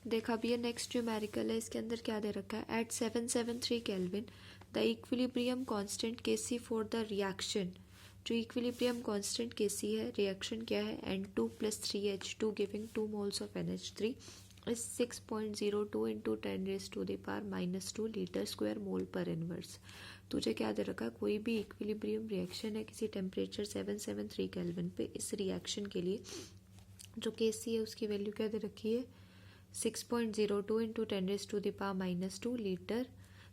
देखा भी है, नेक्स्ट न्यूमेरिकल है, इसके अंदर क्या दे रखा है, at 773 kelvin the equilibrium constant Kc for the reaction. जो इक्विलिब्रियम कांस्टेंट Kc है, रिएक्शन क्या है, N2 + 3H2 giving 2 moles of NH3 is 6.02 into 10⁻⁻² litre square mole per inverse. तुझे क्या दे रखा है, कोई भी इक्विलिब्रियम रिएक्शन है किसी टेम्परेचर 773 केल्विन पे, इस रिएक्शन के लिए जो Kc है उसकी वैल्यू क्या दे रखी है, 6.02 into 10⁻⁻² litre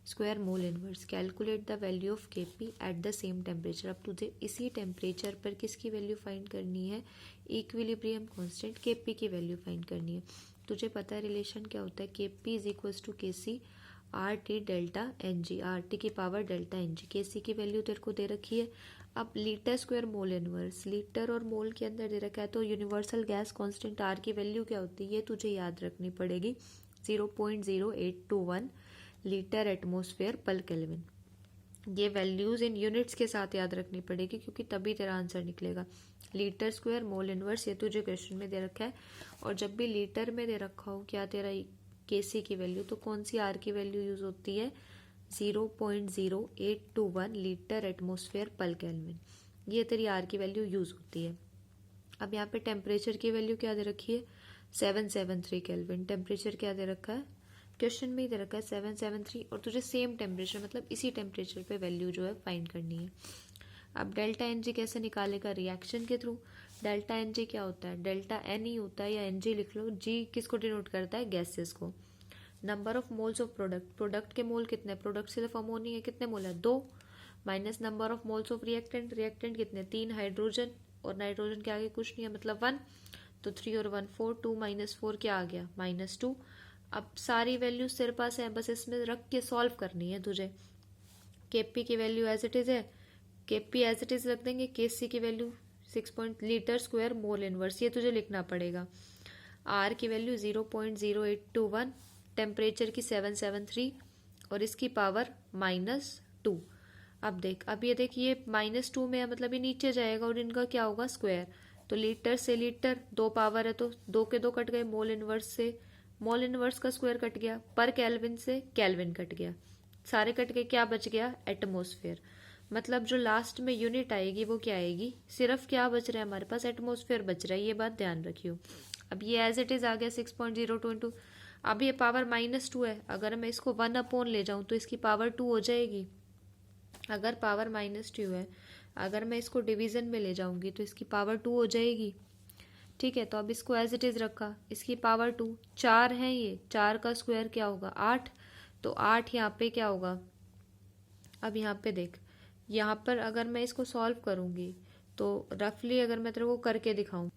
square mole inverse. Calculate the value of Kp at the same temperature. अब तुझे इसी टेम्परेचर पर किसकी वैल्यू फाइंड करनी है, इक्विलिब्रियम कांस्टेंट Kp की वैल्यू फाइंड करनी है। तुझे पता है रिलेशन क्या होता है, Kp = Kc RT delta Ng, RT की पावर डेल्टा Ng। Kc की वैल्यू तेरे को दे रखी है। अब litre square mole inverse, litre और मोल के अंदर दे रखा है, तो यूनिवर्सल गैस कांस्टेंट R की वैल्यू क्या होती है, ये तुझे याद रखनी पड़ेगी, 0.0821 लीटर एटमॉस्फेयर पर केल्विन। ये वैल्यूज इन यूनिट्स के साथ याद रखनी पड़ेगी, क्योंकि तभी तेरा आंसर निकलेगा। लीटर स्क्वायर मोल इनवर्स ये तुझे क्वेश्चन में दे रखा है, और जब भी लीटर में दे रखा हो क्या तेरा Kc की वैल्यू, तो कौन सी R की वैल्यू यूज होती है, 0.0821 लीटर एटमॉस्फेयर पर केल्विन। ये तेरी R की वैल्यू यूज होती है। अब यहाँ पे टेम्परेचर की वैल्यू क्या दे रखी है, 773 केल्विन। टेम्परेचर क्या दे रखा है, क्वेश्चन में ही दे रखा है 773, और तुझे सेम टेम्परेचर मतलब इसी टेम्परेचर पे वैल्यू जो है फाइंड करनी है। अब डेल्टा Ng कैसे निकालेगा, रिएक्शन के थ्रू। डेल्टा Ng क्या होता है, डेल्टा N ही होता है, या Ng लिख लो। G किसको डिनोट करता है, गैसेस को। Number of moles of product, product के मोल कितने, प्रोडक्ट सिर्फ अमोनिया है, कितने मोल है, 2, minus number of moles of reactant, reactant कितने, 3 हाइड्रोजन, और नाइट्रोजन के आगे कुछ नहीं है मतलब 1, तो 3 और 1 4, 2 - 4 क्या आ गया, -2। अब सारी वैल्यूज तेरे पास है, बस इसमें रख के सॉल्व करनी है तुझे। Kp की वैल्यू एज इट इज है, Kp एज इट इज रख देंगे। Kc की value 6 litre square mole inverse, ये तुझे लिखना पड़ेगा। R की वैल्यू 0.0821, टेम्परेचर की 773, और इसकी पावर -2। अब देख, अब ये देख, ये -2 में है, मतलब ये नीचे जाएगा और इनका क्या होगा, स्क्वायर। तो लीटर से लीटर 2 पावर है, तो 2 के 2 कट गए, मोल इनवर्स से मोल इनवर्स का स्क्वायर कट गया, पर केल्विन से केल्विन कट गया, सारे कट के क्या बच गया, एटमॉस्फेयर। मतलब जो लास्ट में यूनिट आएगी वो क्या आएगी, सिर्फ क्या बच रहा है हमारे पास, एटमॉस्फेयर बच रहा है, ये बात ध्यान रखियो। अब ये एज इट इज आ गया 6.02 अब ये पावर -2 है, अगर मैं इसको 1/, ले जाऊं तो इसकी पावर 2 हो जाएगी। अगर पावर -2 है, अगर मैं इसको डिवीजन में ले जाऊंगी तो इसकी पावर 2 हो जाएगी। ठीक है, तो अब इसको एज इट इज रखा, इसकी पावर 2, 4 है, ये 4 का स्क्वायर क्या होगा, 8, तो 8 यहाँ पे क्या होगा। अब यहाँ पे देख, यहाँ पर अगर मैं इसको सॉल्व करूंगी तो रफली अगर मैं तेरे को करके दिखाऊं,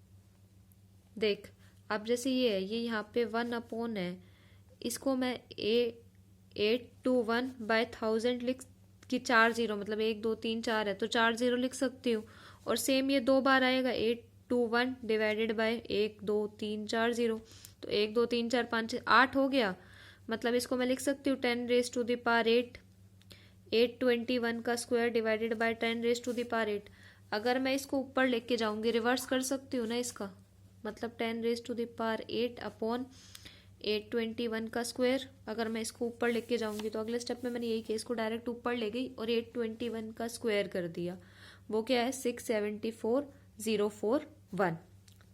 देख अब जैसे ये है, ये यहाँ पे 1/, है, इसको मैं 821/1000 लिख कि 4 0 मतलब 1 2 3 4 है, तो 4 0 लिख सकती हूँ। और सेम ये 2 बार आएगा, 821 डिवाइडेड बाय 1 2 3 4 0, तो 1 2 3 4 5 6 8 हो गया। मतलब इसको मैं लिख सकती हूँ 10⁻8, 821 का स्क्वायर डिवाइडेड बाय 10⁻8। अगर मैं इसको ऊपर लेके जाऊंगी, रिवर्स कर सकती हूँ ना इसका, मतलब 10⁻8 अपॉन 821 का स्क्वायर। अगर मैं इसको ऊपर लेके जाऊंगी तो अगले स्टेप में मैंने यही किया, इसको डायरेक्ट ऊपर ले गई और 821 का स्क्वायर कर दिया, वो क्या है 674,041।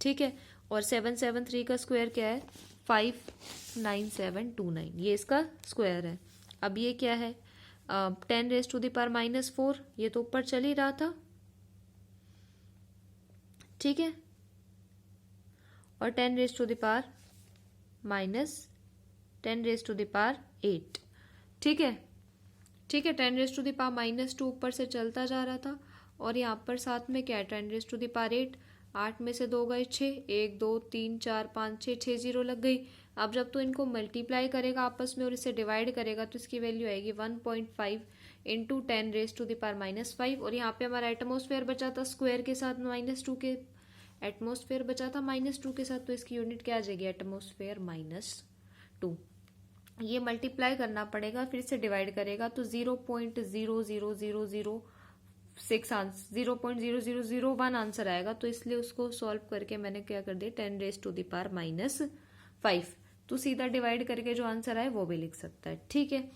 ठीक है, और 773 का स्क्वायर क्या है 59729, ये इसका स्क्वायर है। अब ये क्या है 10⁻⁻4, ये तो ऊपर चल ही रहा था। ठीक है, और 10⁻⁻8, ठीक है, ठीक है, 10⁻⁻2 ऊपर से चलता जा रहा था, और यहाँ पर साथ में क्या है 10⁻8, 8 में से 2 गए 6, 1 2 3 4 5 6, 6 0 लग गई। अब जब तो इनको मल्टीप्लाई करेगा आपस में और इसे डिवाइड करेगा तो इसकी वैल्यू आएगी 1.5 इंटू 10⁻⁻5, और यहाँ पे हमारा एटमॉस्फेयर बचा था स्क्वायर के साथ -2 के, एटमॉस्फेयर बचा था -2 के साथ, तो इसकी यूनिट क्या आ जाएगी, एटमॉस्फेयर -2। ये मल्टीप्लाई करना पड़ेगा, फिर से डिवाइड करेगा तो 0.00001 आंसर आएगा। तो इसलिए उसको सॉल्व करके मैंने क्या कर दिया 10⁻5। तू सीधा डिवाइड करके जो आंसर आए वो भी लिख सकता है। ठीक है,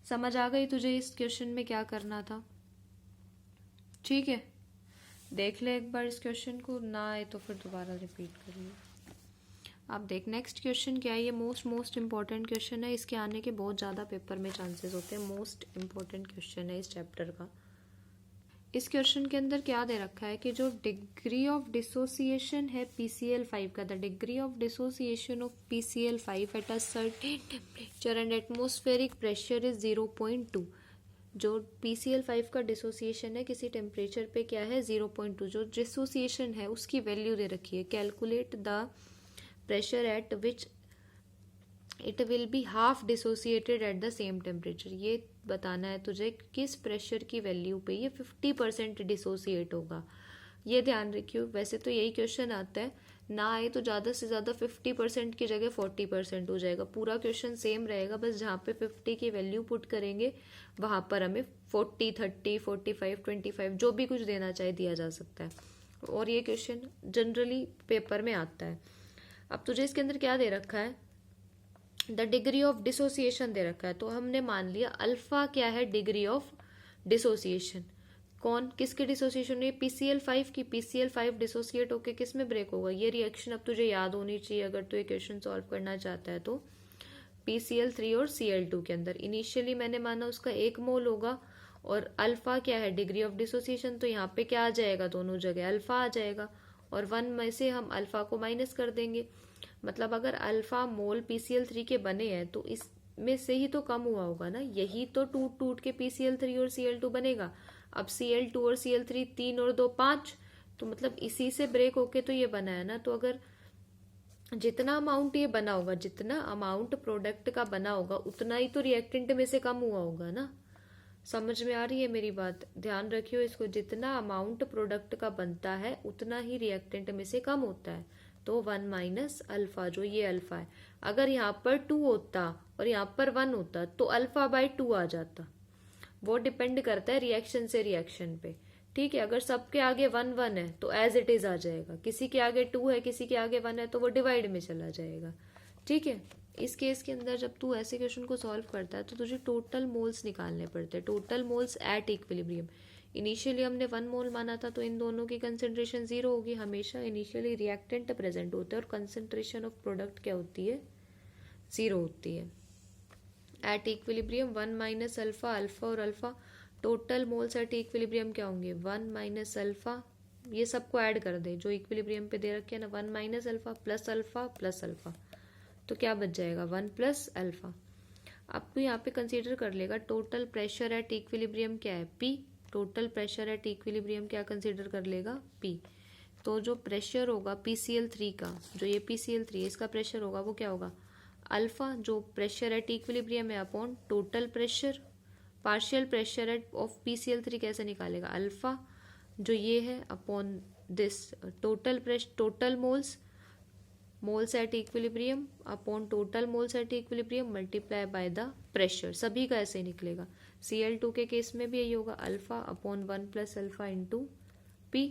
समझ आ गई तुझे इस क्वेश्चन में क्या करना था? ठीक है, देख ले एक बार इस क्वेश्चन को, ना आए तो फिर दोबारा रिपीट करिए। अब देख नेक्स्ट क्वेश्चन क्या है, ये मोस्ट इम्पॉर्टेंट क्वेश्चन है, इसके आने के बहुत ज़्यादा पेपर में चांसेस होते हैं, मोस्ट इम्पॉर्टेंट क्वेश्चन है इस चैप्टर का। इस क्वेश्चन के अंदर क्या दे रखा है कि जो डिग्री ऑफ डिसोसिएशन है PCl5 का, the degree of dissociation of PCl5 at a certain temperature and atmospheric pressure is 0.2। जो PCl5 का डिसोसिएशन है किसी टेम्परेचर पे क्या है 0.2, जो डिसोसिएशन है उसकी वैल्यू दे रखी है। Calculate the pressure at which it will be half dissociated at the same temperature. ये बताना है तुझे किस प्रेशर की वैल्यू पे ये 50% डिसोसिएट होगा। ये ध्यान रखियो, वैसे तो यही क्वेश्चन आता है, ना आए तो ज़्यादा से ज़्यादा 50% की जगह 40% हो जाएगा। पूरा क्वेश्चन सेम रहेगा, बस जहाँ पे 50 की वैल्यू पुट करेंगे वहाँ पर हमें 40, 30, 45, 25 जो भी कुछ देना चाहे दिया जा सकता है। और ये क्वेश्चन जनरली पेपर में आता है। अब तुझे इसके अंदर क्या दे रखा है, द डिग्री ऑफ डिसोसिएशन दे रखा है, तो हमने मान लिया अल्फा क्या है, डिग्री ऑफ डिसोसिएशन। कौन किसके डिसोसिएशन है, PCl5 की। PCl5 डिसोसिएट होके किस में ब्रेक होगा, ये रिएक्शन अब तुझे याद होनी चाहिए अगर तू ये क्वेश्चन सॉल्व करना चाहता है तो। PCl3 और Cl2 के अंदर इनिशियली मैंने माना उसका 1 मोल होगा, और अल्फा क्या है, डिग्री ऑफ डिसोसिएशन, तो यहाँ पे क्या आ जाएगा, दोनों जगह अल्फा आ जाएगा, और 1 में से हम अल्फा को माइनस कर देंगे। मतलब अगर अल्फा मोल PCl3 के बने हैं तो इसमें से ही तो कम हुआ होगा ना, यही तो टूट टूट के PCl3 और Cl2 बनेगा। अब Cl2 और Cl3 3 और 2 5, तो मतलब इसी से ब्रेक होके तो ये बना है ना। तो अगर जितना अमाउंट ये बना होगा, जितना अमाउंट प्रोडक्ट का बना होगा, उतना ही तो रिएक्टेंट में से कम हुआ होगा ना। समझ में आ रही है मेरी बात? ध्यान रखियो इसको, जितना अमाउंट प्रोडक्ट का बनता है उतना ही रिएक्टेंट में से कम होता है। तो 1 माइनस अल्फा, जो ये अल्फा है, अगर यहाँ पर 2 होता और यहाँ पर 1 होता तो अल्फा बाय 2 आ जाता। वो डिपेंड करता है रिएक्शन से रिएक्शन पे। ठीक है, अगर सबके आगे 1 1 है तो एज इट इज आ जाएगा, किसी के आगे 2 है किसी के आगे 1 है तो वो डिवाइड में चला जाएगा। ठीक है, इस केस के अंदर जब तू ऐसे क्वेश्चन को सॉल्व करता है तो तुझे टोटल मोल्स निकालने पड़ते हैं, total moles at equilibrium. Initially हमने 1 मोल माना था तो इन दोनों की कंसेंट्रेशन 0 होगी। हमेशा इनिशियली रिएक्टेंट प्रेजेंट होते हैं और कंसेंट्रेशन ऑफ प्रोडक्ट क्या होती है, 0 होती है। At equilibrium 1 minus alpha, alpha और alpha, total moles at equilibrium क्या होंगे, 1 माइनस अल्फा, ये सबको ऐड कर दे जो इक्विलिब्रियम पे दे रखे हैं ना, 1 minus alpha plus alpha plus alpha, तो क्या बच जाएगा 1 प्लस अल्फा। अब तो यहाँ पे कंसीडर कर लेगा टोटल प्रेशर एट इक्विलिब्रियम क्या है, P। Total pressure at equilibrium क्या कंसीडर कर लेगा, P। तो जो प्रेशर होगा PCl3 का, जो ये PCl3 है इसका प्रेशर होगा वो क्या होगा, अल्फा, जो प्रेशर एट इक्विलिब्रियम है, upon total pressure. Partial pressure at of PCl3 कैसे निकालेगा, अल्फा जो ये है upon this total pressure, total moles at equilibrium upon total moles at equilibrium multiply by the pressure. सभी का ऐसे निकलेगा। Cl2 के केस में भी यही होगा, alpha upon 1 plus alpha into P।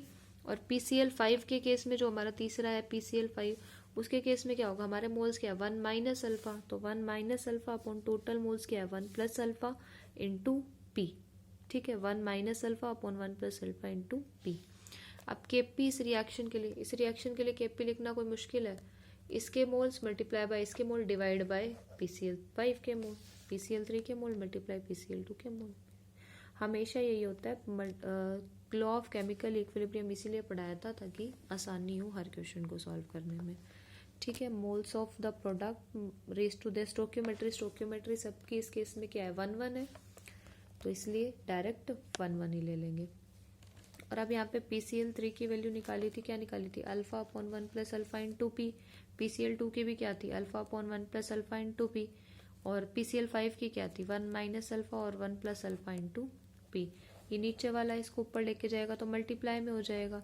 और PCl5 के केस में जो हमारा तीसरा है PCl5, उसके केस में क्या होगा, हमारे मोल्स क्या है 1 माइनस अल्फा, तो 1 minus alpha upon total moles क्या है 1 प्लस अल्फा इंटू P। ठीक है, 1 minus alpha upon 1 plus alpha into P। अब Kp इस रिएक्शन के लिए, इस रिएक्शन के लिए Kp लिखना कोई मुश्किल है, इसके मोल्स मल्टीप्लाई बाय इसके मोल डिवाइड बाय PCl5 के मोल, PCl3 के मोल मल्टीप्लाई PCl2 के मोल। हमेशा यही होता है, लॉ ऑफ केमिकल इक्विलिब्रियम इसीलिए पढ़ाया था ताकि आसानी हो हर क्वेश्चन को सॉल्व करने में। ठीक है, moles of the product raise to the stoichiometry सबकी इस केस में क्या है 1 1 है, तो इसलिए डायरेक्ट 1 1 ही ले लेंगे। और अब यहाँ पे PCl3 की वैल्यू निकाली थी, क्या निकाली थी, alpha upon 1 plus alpha into P। PCl2 की भी क्या थी, alpha upon 1 plus alpha into P। और PCl5 की क्या थी, 1 माइनस अल्फा और 1 प्लस अल्फा इंटू P। ये नीचे वाला इसको ऊपर लेके जाएगा तो मल्टीप्लाई में हो जाएगा,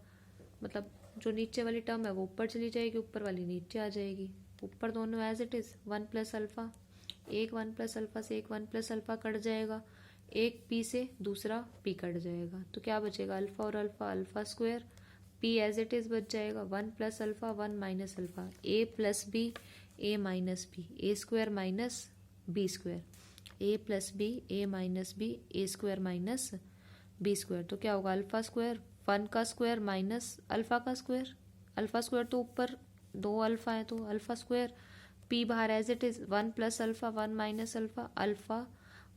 मतलब जो नीचे वाली टर्म है वो ऊपर चली जाएगी, ऊपर वाली नीचे आ जाएगी। ऊपर दोनों as it is 1 plus alpha, एक 1 प्लस अल्फा से एक 1 प्लस अल्फा कट जाएगा, एक P से दूसरा P कट जाएगा, तो क्या बचेगा अल्फा और alpha, alpha square, P as it is बच जाएगा 1 plus alpha 1 minus alpha, A plus B A minus B, A square minus B square, A plus B, A minus B, A square minus B square. तो क्या होगा, alpha square 1 का square minus alpha का square, alpha square तो ऊपर 2 alpha है तो alpha square, P बाहर as it is 1 plus alpha 1 minus alpha, alpha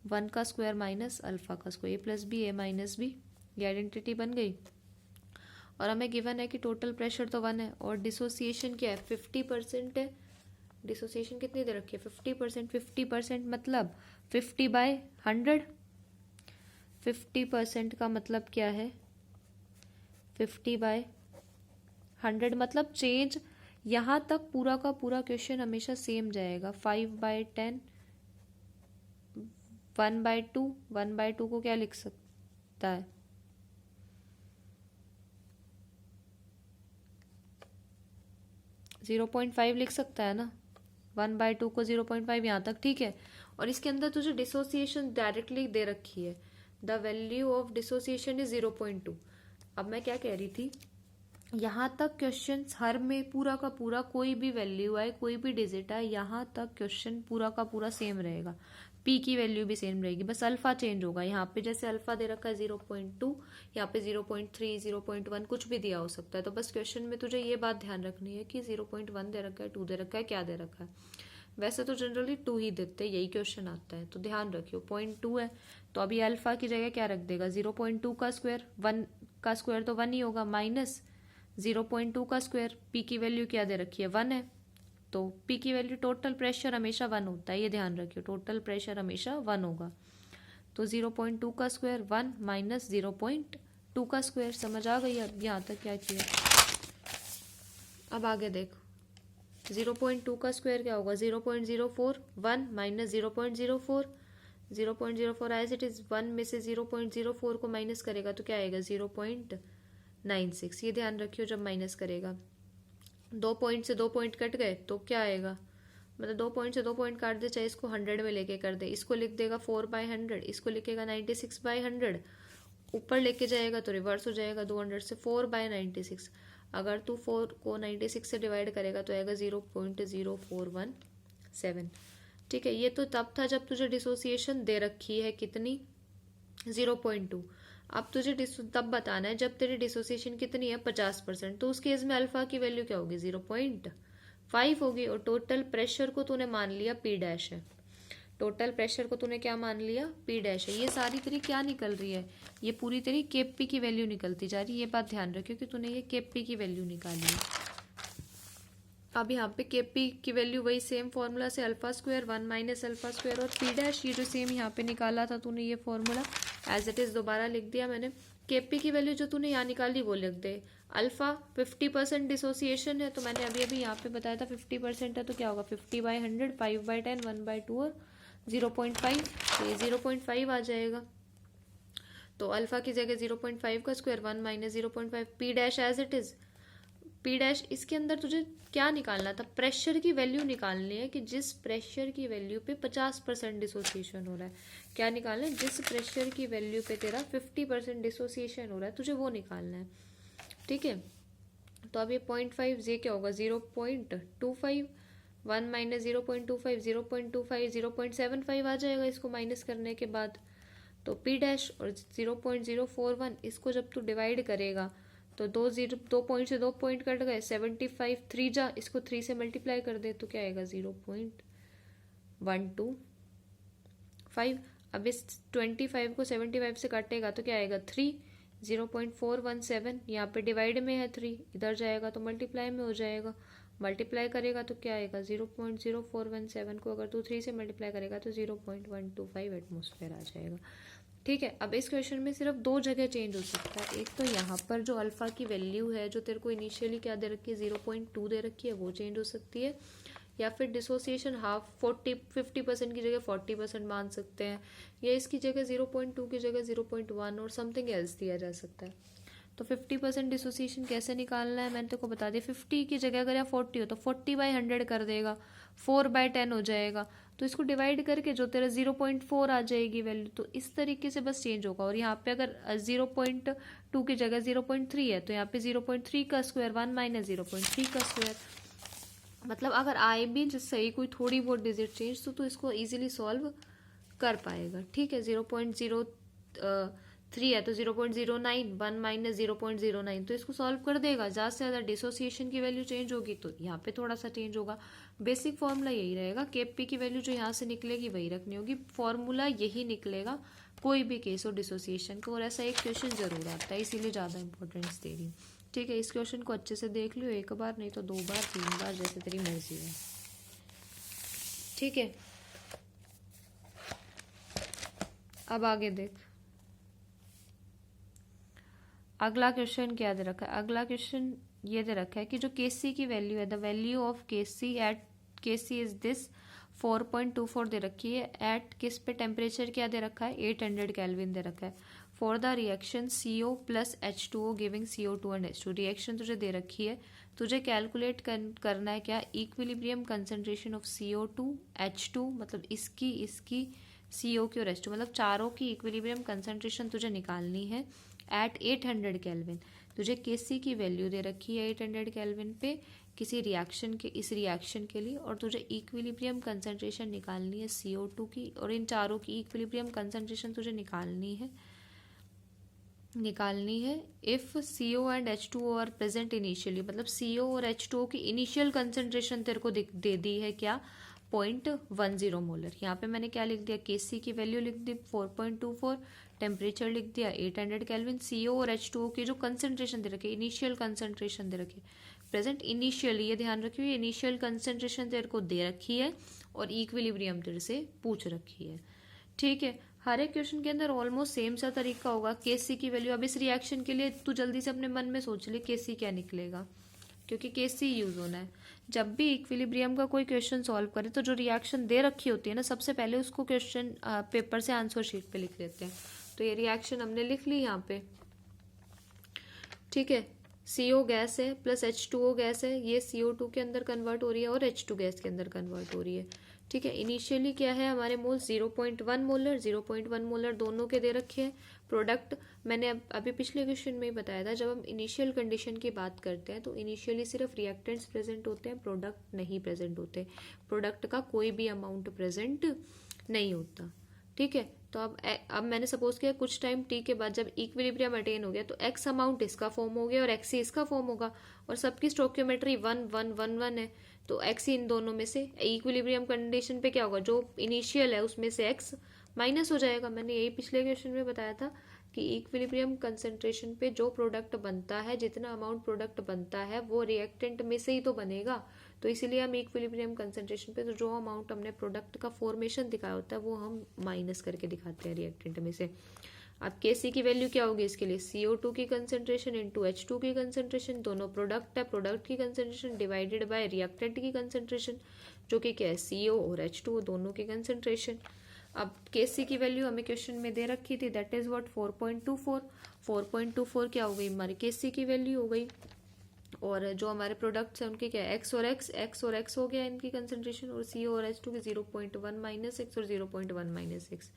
1 का स्क्वायर माइनस अल्फा का square, A plus B, A minus B, ये आइडेंटिटी बन गई। और हमें गिवन है कि टोटल प्रेशर तो 1 है और डिसोसिएशन क्या है 50% है। डिसोसिएशन कितनी दे रखी है 50%, 50% मतलब 50/100, 50% का मतलब क्या है 50/100 मतलब चेंज यहाँ तक पूरा का पूरा क्वेश्चन हमेशा सेम जाएगा। 5/10, 1/2, 1/2 को क्या लिख सकता है 0.5 लिख सकता है ना, 1/2 को 0.5 यहाँ तक, ठीक है। और इसके अंदर तुझे डिसोसिएशन डायरेक्टली दे रखी है, the value of dissociation is 0.2। अब मैं क्या कह रही थी, यहाँ तक क्वेश्चन हर में पूरा का पूरा कोई भी वैल्यू आए, कोई भी डिजिट आए, यहाँ तक क्वेश्चन पूरा का पूरा सेम रहेगा, पी की वैल्यू भी सेम रहेगी, बस अल्फा चेंज होगा। यहाँ पे जैसे अल्फा दे रखा है 0.2, यहाँ पे 0.3, 0.1 कुछ भी दिया हो सकता है। तो बस क्वेश्चन में तुझे ये बात ध्यान रखनी है कि 0.1 दे रखा है, 2 दे रखा है, क्या दे रखा है। वैसे तो जनरली 2 ही देते हैं, यही क्वेश्चन आता है, तो ध्यान रखियो 0.2 है तो अभी अल्फा की जगह क्या रख देगा 0.2 का स्क्वायर, 1 का स्क्वायर तो 1 ही होगा, माइनस 0.2 का स्क्वायर, पी की वैल्यू क्या दे रखी है 1 है, तो पी की वैल्यू टोटल प्रेशर हमेशा 1 होता है, ये ध्यान रखियो, टोटल प्रेशर हमेशा 1 होगा। तो 0.2 का स्क्वायर 1 माइनस 0.2 का स्क्वायर, समझ आ गई अब यहाँ तक क्या किया। अब आगे देखो 0.2 का स्क्वायर क्या होगा 0.04, 1 माइनस 0.04, 0.04 एज इट इज, 1 में से 0.04 को माइनस करेगा तो क्या आएगा 0.96, ये ध्यान रखियो जब माइनस करेगा। 2 पॉइंट से 2 पॉइंट कट गए तो क्या आएगा, मतलब 2 पॉइंट से 2 पॉइंट काट दे, चाहे इसको 100 में लेके कर दे, इसको लिख देगा 4/100, इसको लिखेगा 96/100, ऊपर लेके जाएगा तो रिवर्स हो जाएगा 200 से 4/96। अगर तू 4 को 96 से डिवाइड करेगा तो आएगा 0.0417, ठीक है। ये तो तब था जब तुझे डिसोसिएशन दे रखी है कितनी 0.2। अब तुझे तब बताना है जब तेरी डिसोसिएशन कितनी है 50%, तो उस केस में अल्फा की वैल्यू क्या होगी 0.5 होगी। और टोटल प्रेशर को तूने मान लिया P डैश है, टोटल प्रेशर को तूने क्या मान लिया P डैश है। ये सारी तेरी क्या निकल रही है, ये पूरी तेरी KP की वैल्यू निकलती जा रही है, ये बात ध्यान रखियो कि तूने ये KP की वैल्यू निकाली है। अब यहाँ पे KP की वैल्यू वही सेम फॉर्मूला से alpha square 1 minus alpha square और P डैश, ये जो सेम यहाँ पे निकाला था तूने ये फॉर्मूला एज इट इज दोबारा लिख दिया मैंने। KP की वैल्यू जो तूने यहाँ निकाली वो लिख दे। अल्फा 50% डिसोसिएशन है तो मैंने अभी अभी यहाँ पे बताया था 50% है तो क्या होगा 50/100, 5/10, 1/2 और 0.5, तो ये 0.5 आ जाएगा। तो अल्फा की जगह 0.5 का square 1 minus 0.5, P dash as it is. P dash इसके अंदर तुझे क्या निकालना था, प्रेशर की वैल्यू निकालनी है कि जिस प्रेशर की वैल्यू पे 50% डिसोसिएशन हो रहा है, क्या निकालना है, जिस प्रेशर की वैल्यू पे तेरा 50% डिसोसिएशन हो रहा है तुझे वो निकालना है, ठीक है। तो अब ये 0.5 ये क्या होगा 0.25, 1 माइनस 0.25, 0.25, 0.75 आ जाएगा इसको माइनस करने के बाद। तो P डैश और 0.041 इसको जब तू डिवाइड करेगा तो 2 पॉइंट से 2 पॉइंट कट गए, 75 3 जा, इसको 3 से मल्टीप्लाई कर दे तो क्या आएगा 0.125। अब इस 25 को 75 से काटेगा तो क्या आएगा 3, 0.417, यहाँ पे डिवाइड में है 3, इधर जाएगा तो मल्टीप्लाई में हो जाएगा, मल्टीप्लाई करेगा तो क्या आएगा 0.0417 को अगर तू 3 से मल्टीप्लाई करेगा तो 0.125 एटमॉस्फेयर आ जाएगा, ठीक है। अब इस क्वेश्चन में सिर्फ 2 जगह चेंज हो सकता है, एक तो यहाँ पर जो अल्फा की वैल्यू है जो तेरे को इनिशियली क्या दे रखी है 0.2 दे रखी है वो चेंज हो सकती है, या फिर डिसोसिएशन 50% की जगह 40% मान सकते हैं, या इसकी जगह 0.2 की जगह 0.1 और समथिंग एल्स दिया जा सकता है। तो 50% डिसोसिएशन कैसे निकालना है मैंने तेको बता दिया। 50 की जगह अगर या 40 हो तो 40/100 कर देगा, 4/10 हो जाएगा, तो इसको डिवाइड करके जो तेरा 0.4 आ जाएगी वैल्यू, तो इस तरीके से बस चेंज होगा। और यहाँ पे अगर 0.2 की जगह 0.3 है तो यहाँ पे 0.3 का स्क्वायर 1 माइनस 0.3 का स्क्वायर। मतलब अगर आए भी जिस सही कोई थोड़ी बहुत डिजिट चेंज तो इसको इजीली सॉल्व कर पाएगा। ठीक है, 0.03 है तो 0.09, 1 माइनस 0.09 तो इसको सॉल्व कर देगा। ज़्यादा से ज़्यादा डिसोसिएशन की वैल्यू चेंज होगी तो यहाँ पे थोड़ा सा चेंज होगा। बेसिक फॉर्मूला यही रहेगा, केपी की वैल्यू जो यहाँ से निकलेगी वही रखनी होगी, फॉर्मूला यही निकलेगा कोई भी केस हो डिसोसिएशन का। और ऐसा एक क्वेश्चन जरूर आता है, इसीलिए ज़्यादा इंपॉर्टेंस दे रही हूँ। ठीक है, इस क्वेश्चन को अच्छे से देख लियो, एक बार नहीं तो 2 बार 3 बार, जैसे तेरी मर्जी है। ठीक है, अब आगे देख, अगला क्वेश्चन क्या दे रखा है। अगला क्वेश्चन ये दे रखा है कि जो केसी की वैल्यू है, the value of KC at KC is this 4.24 दे रखी है। एट किस पे टेम्परेचर क्या दे रखा है, 800 केल्विन दे रखा है। For the reaction CO plus H2O giving CO2 and H2, reaction तुझे दे रखी है, तुझे कैलकुलेट करना है क्या, equilibrium concentration of CO2 H2, मतलब इसकी CO की और H2, मतलब चारों की इक्विलिब्रियम कंसंट्रेशन तुझे निकालनी है एट 800 केल्विन। तुझे केसी की वैल्यू दे रखी है 800 केल्विन पे किसी रिएक्शन के, इस रिएक्शन के लिए, और तुझे इक्विलिब्रियम कंसंट्रेशन निकालनी है CO2 की, और इन चारों की इक्विलिब्रियम कंसंट्रेशन तुझे निकालनी है if CO and H2O are present initially, मतलब CO और H2O की इनिशियल कंसंट्रेशन तेरे को दे दी है क्या, 0.10 मोलर। यहाँ पे मैंने क्या लिख दिया, केसी की वैल्यू लिख दी 4.24, टेम्परेचर लिख दिया 800 केल्विन, CO और H2O की जो कंसंट्रेशन दे रखी है, इनिशियल कंसंट्रेशन दे रखी है, प्रेजेंट इनिशियल, ये ध्यान रखियो, ये इनिशियल कंसंट्रेशन तेरे को दे रखी है और इक्विलिब्रियम तेरे से पूछ रखी है। ठीक है, हर एक क्वेश्चन के अंदर ऑलमोस्ट सेम सा तरीका होगा। केसी की वैल्यू, अब इस रिएक्शन के लिए तू जल्दी से अपने मन में सोच ले केसी क्या निकलेगा, क्योंकि केसी यूज होना है। जब भी इक्विलिब्रियम का कोई क्वेश्चन सॉल्व करे तो जो रिएक्शन दे रखी होती है ना, सबसे पहले उसको क्वेश्चन पेपर से आंसर शीट पे लिख लेते हैं। तो ये रिएक्शन हमने लिख ली यहाँ पे। ठीक है, CO गैस है प्लस H2O गैस है, ये CO2 के अंदर कन्वर्ट हो रही है और H2 गैस के अंदर कन्वर्ट हो रही है। ठीक है, इनिशियली क्या है हमारे मोल 0.1 मोलर, 0.1 मोलर दोनों के दे रखे हैं। प्रोडक्ट मैंने अभी पिछले क्वेश्चन में ही बताया था, जब हम इनिशियल कंडीशन की बात करते हैं तो इनिशियली सिर्फ रिएक्टेंट्स प्रेजेंट होते हैं, प्रोडक्ट नहीं प्रेजेंट होते, प्रोडक्ट का कोई भी अमाउंट प्रेजेंट नहीं होता। ठीक है, तो अब मैंने सपोज किया कुछ टाइम टी के बाद जब इक्विलिब्रियम अटेन हो गया तो एक्स अमाउंट इसका फॉर्म हो गया और एक्स इसका फॉर्म होगा, और सबकी स्टोकियोमेट्री 1 1 1 1 है, तो एक्स इन दोनों में से इक्विलिब्रियम कंडीशन पे क्या होगा, जो इनिशियल है उसमें से एक्स माइनस हो जाएगा। मैंने यही पिछले क्वेश्चन में बताया था कि इक्विलिब्रियम कंसंट्रेशन पे जो प्रोडक्ट बनता है, जितना अमाउंट प्रोडक्ट बनता है वो रिएक्टेंट में से ही तो बनेगा, तो इसीलिए हम इक्विलिब्रियम कंसंट्रेशन पे तो जो अमाउंट हमने प्रोडक्ट का फॉर्मेशन दिखाया होता है वो हम माइनस करके दिखाते हैं रिएक्टेंट में से। अब केसी की वैल्यू क्या होगी इसके लिए, CO2 की कंसंट्रेशन इंटू H2 की कंसंट्रेशन, दोनों प्रोडक्ट है, प्रोडक्ट की कंसंट्रेशन डिवाइडेड बाय रिएक्टेंट की कंसंट्रेशन, जो कि क्या है CO और H2 दोनों की कंसंट्रेशन। अब केसी की वैल्यू हमें क्वेश्चन में दे रखी थी, दैट इज व्हाट 4.24। 4.24 क्या हो गई हमारी केसी की वैल्यू हो गई, और जो हमारे प्रोडक्ट्स हैं उनके क्या है एक्स और एक्स हो गया इनकी कंसंट्रेशन, और CO और H2 के 0.1 माइनस एक्स और 0.1 माइनस एक्स।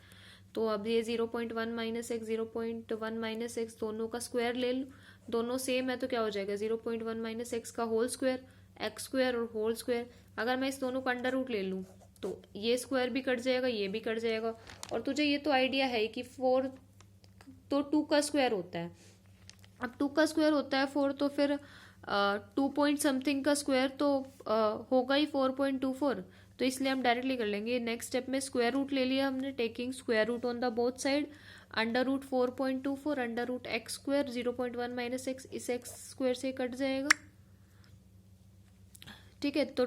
तो अब ये 0.1 माइनस एक्स 0.1 माइनस एक्स दोनों का स्क्वायर ले लो, दोनों सेम है तो क्या हो जाएगा 0.1 माइनस एक्स का होल स्क्वायर, एक्स स्क्वायर और होल स्क्वायर। अगर मैं इस दोनों का अंडर रूट ले लूँ तो ये स्क्वायर भी कट जाएगा, ये भी कट जाएगा, और तुझे ये तो आइडिया है कि 4 तो 2 का स्क्वायर होता है। अब 2 का स्क्वायर होता है 4, तो फिर 2 पॉइंट समथिंग का स्क्वायर तो होगा ही 4.24, तो इसलिए हम डायरेक्टली कर लेंगे। नेक्स्ट स्टेप में स्क्वायर रूट ले लिया हमने, taking square root on the both side, under root 4.24 under root X square 0.1 minus X, इस एक्स स्क्वायर से कट जाएगा। ठीक है, तो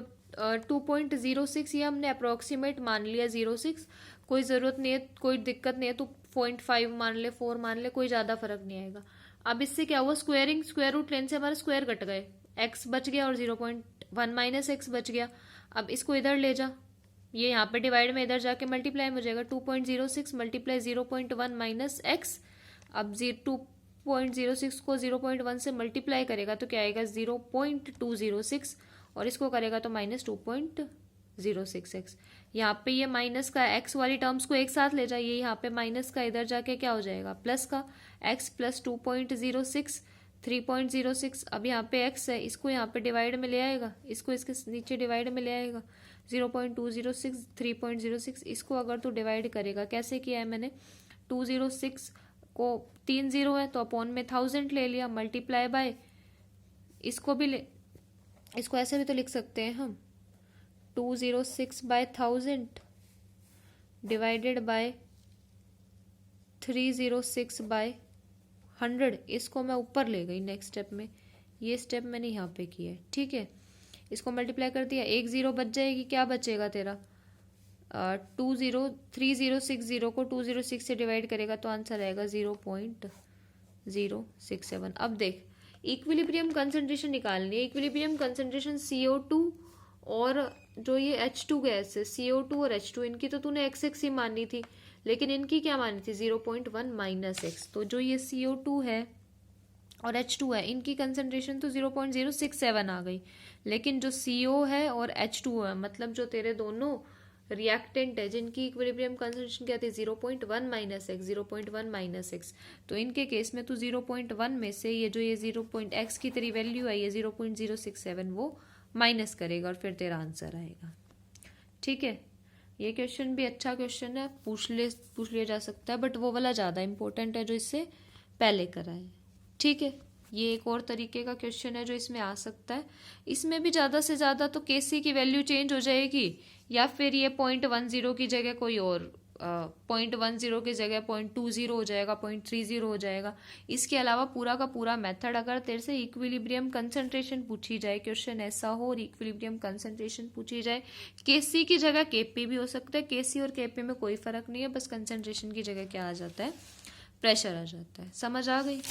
2.06 ये हमने अप्रोक्सीमेट मान लिया 06, कोई ज़रूरत नहीं है, कोई दिक्कत नहीं है, तो 0.5 मान ले 4 मान ले, कोई ज़्यादा फर्क नहीं आएगा। अब इससे क्या हुआ, स्क्वायरिंग स्क्वायर रूट लेने से हमारे स्क्वायर कट गए, एक्स बच गया और 0.1 माइनस एक्स बच गया। अब इसको इधर ले जा, ये यहाँ पे डिवाइड में इधर जाके मल्टीप्लाई हो जाएगा, 2.06 मल्टीप्लाई 0.1 माइनस एक्स। अब 2.06 को 0.1 से मल्टीप्लाई करेगा तो क्या आएगा 0.206, और इसको करेगा तो माइनस 2.06x। यहाँ पे ये माइनस का एक्स वाली टर्म्स को एक साथ ले जाइए, यहाँ पे माइनस का इधर जाके क्या हो जाएगा प्लस का, x प्लस 2.06, 3.06। अब यहाँ पे x है, इसको यहाँ पे डिवाइड में ले आएगा, इसको इसके नीचे डिवाइड में ले आएगा। 0.206, 3.06, इसको अगर तू डिवाइड करेगा, कैसे किया है मैंने, 206 को 3 0 है तो अपॉन में 1000 ले लिया, मल्टीप्लाई बाय, इसको भी ले, इसको ऐसे भी तो लिख सकते हैं हम, 206 बाय 1000 डिवाइडेड बाय 306 बाय 100। इसको मैं ऊपर ले गई नेक्स्ट स्टेप में, ये स्टेप मैंने यहाँ पे किया है, ठीक है। इसको मल्टीप्लाई कर दिया, 1 0 बच जाएगी, क्या बचेगा तेरा, 3060 को 206 से डिवाइड करेगा तो आंसर आएगा 0.067। अब देख, इक्विलिब्रियम कंसंट्रेशन निकालनी है। इक्विलिब्रियम कंसंट्रेशन CO2 और जो ये H2 गैस है, CO2 और H2, इनकी तो तूने XX ही मानी थी, लेकिन इनकी क्या मानी थी, 0.1 माइनस एक्स। तो जो ये CO2 है और H2 है, इनकी कंसंट्रेशन तो 0.067 आ गई, लेकिन जो CO है और H2 है, मतलब जो तेरे दोनों रिएक्टेंट है जिनकी इक्विलिब्रियम कंसंट्रेशन क्या थी, 0.1 माइनस एक्स, 0.1 माइनस एक्स। तो इनके केस में तो 0.1 में से ये जो ये 0.x की तेरी वैल्यू है, ये 0.067 वो माइनस करेगा और फिर तेरा आंसर आएगा, ठीक है। ये क्वेश्चन भी अच्छा क्वेश्चन है, पूछ लिया जा सकता है, बट वो वाला ज़्यादा इंपॉर्टेंट है जो इससे पहले करा है, ठीक है। ये एक और तरीके का क्वेश्चन है जो इसमें आ सकता है। इसमें भी ज़्यादा से ज़्यादा तो Kc की वैल्यू चेंज हो जाएगी, या फिर ये 0.10 की जगह कोई और 0.10 की जगह 0.20 हो जाएगा, 0.30 हो जाएगा। इसके अलावा पूरा का पूरा मेथड, अगर तेरे से इक्विलिब्रियम कंसंट्रेशन पूछी जाए, क्वेश्चन ऐसा हो और इक्विलिब्रियम कंसंट्रेशन पूछी जाए, Kc की जगह Kp भी हो सकता है। Kc और Kp में कोई फर्क नहीं है, बस कंसंट्रेशन की जगह क्या आ जाता है, प्रेशर आ जाता है। समझ आ गई।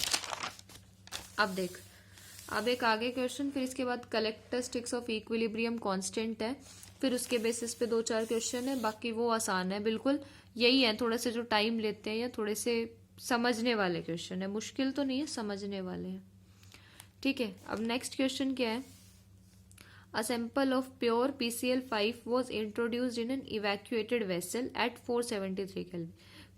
अब देख, अब एक आगे क्वेश्चन, फिर इसके बाद कैरेक्टरिस्टिक्स ऑफ इक्विलिब्रियम कांस्टेंट है, फिर उसके बेसिस पे 2-4 क्वेश्चन है, बाकी वो आसान है बिल्कुल। यही है थोड़े से जो टाइम लेते हैं या थोड़े से समझने वाले क्वेश्चन है, मुश्किल तो नहीं है, समझने वाले हैं, ठीक है। अब नेक्स्ट क्वेश्चन क्या है, a sample of pure PCl5 was introduced in an evacuated vessel eight 473 kelvin.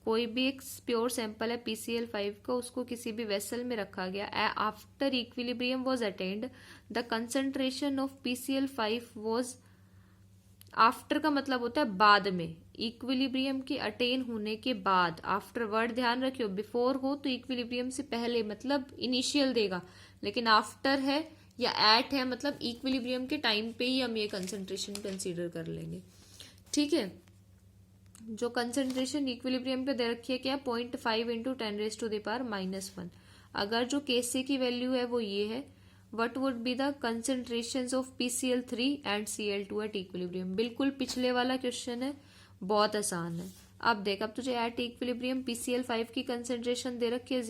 कोई भी एक प्योर सैंपल है PCl5 का, उसको किसी भी वेसल में रखा गया, after equilibrium was attend, the concentration of PCl5 was, after का मतलब होता है बाद में, इक्विलिब्रियम के अटेन होने के बाद। आफ्टर वर्ड ध्यान रखियो, बिफोर हो तो इक्विलिब्रियम से पहले मतलब इनिशियल देगा, लेकिन आफ्टर है या एट है मतलब इक्विलिब्रियम के टाइम पे ही हम ये कंसंट्रेशन कंसीडर कर लेंगे, ठीक है। जो कंसंट्रेशन इक्विलिब्रियम पे दे रखी है क्या, 0.5 इंटू 10⁻⁻⁻1। अगर जो Kc की वैल्यू है वो ये है, what would be the concentrations of PCl3 and Cl2 at equilibrium. बिल्कुल पिछले वाला क्वेश्चन है, बहुत आसान है। अब देख, अब तुझे एट इक्विलिब्रियम PCl5 की कंसंट्रेशन दे रखी है